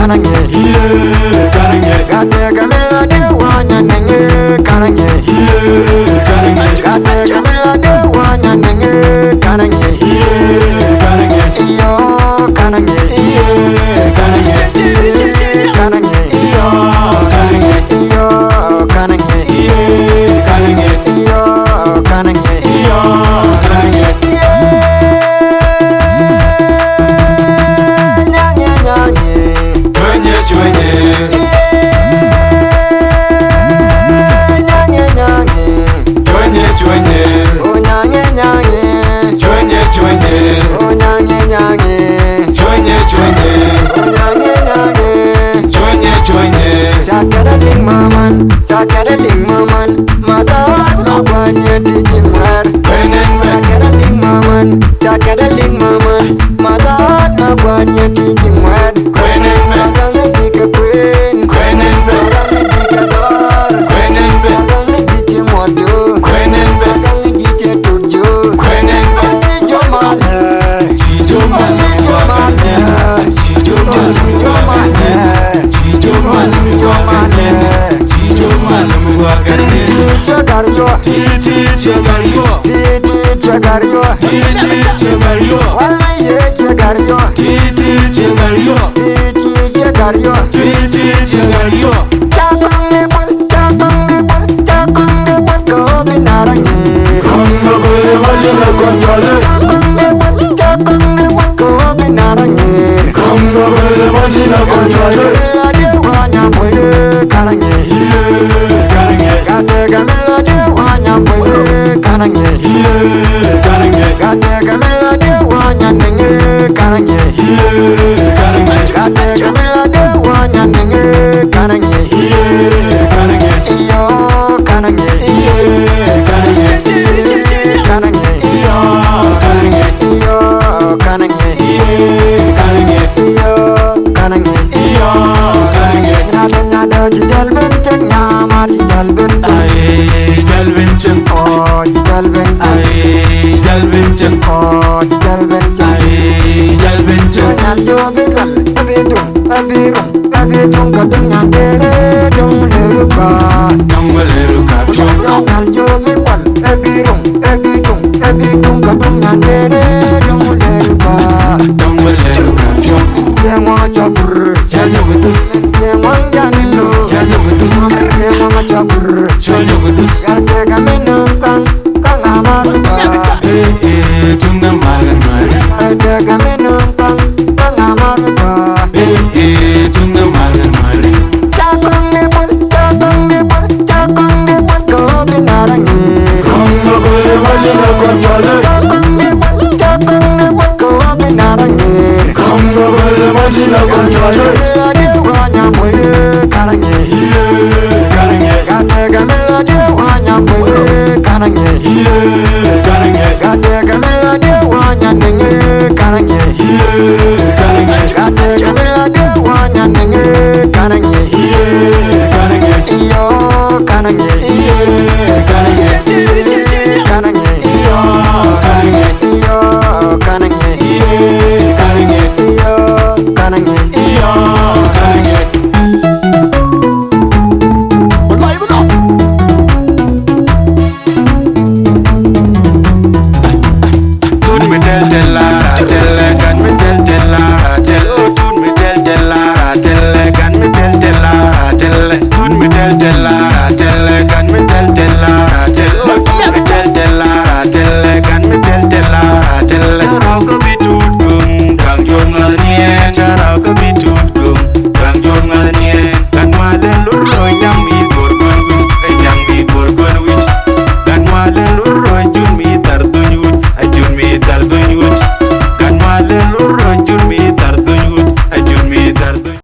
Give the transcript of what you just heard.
kanange kanange gade gamela de wanya nenge kanange kanange gade gamela de wanya nenge kanange kanange iyo kanange kanange kanange iyo kanange iyo kanange kanange iyo kanange iyo kanange nyange nyange chwenye chwenye nyange nyange chwenye chwenye oh nyange nyange chwenye chwenye oh nyange nyange chwenye chwenye oh nyange nyange chwenye chwenye Chakadaling maman, matawan makwanye dijimar. Chakadaling maman, matawan makwanye dijimar. Magang dika queen, magang dika dor, magang dika mojo, magang dika tujo. Tijo male, tijo male, tijo male. Chagario Walmaye chagario Takong de bol ko binarangi Takong de bol ko binarangi La de wanya boye karangi Gade gamela de wanya boye karangi Gade gamela de wanya nenge karangi Gade gamela de wanya nenge karangi Iyo karangi karangi iyo karangi iyo karangi Nada jidal benteng nyama jidal benteng oh jidal benteng oh jidal benteng nyal jo begal abidung kadung nyandere dong leruka nyal jo begal abidung kadung nyandere dong leruka Yengwa chapur Yengwa janilo Yengwa chapur Gade kamenung kang amaruka Gade kamenung kang amaruka Takong de bol ko binarangi Takong de bol ko binarangi La de wanya boye karangi Gade gamela de wanya boye karangi Gade gamela de wanya nenge karangi Gade gamela de wanya nenge karangi Iyo karangi karangi iyo karangi iyo karangi Tell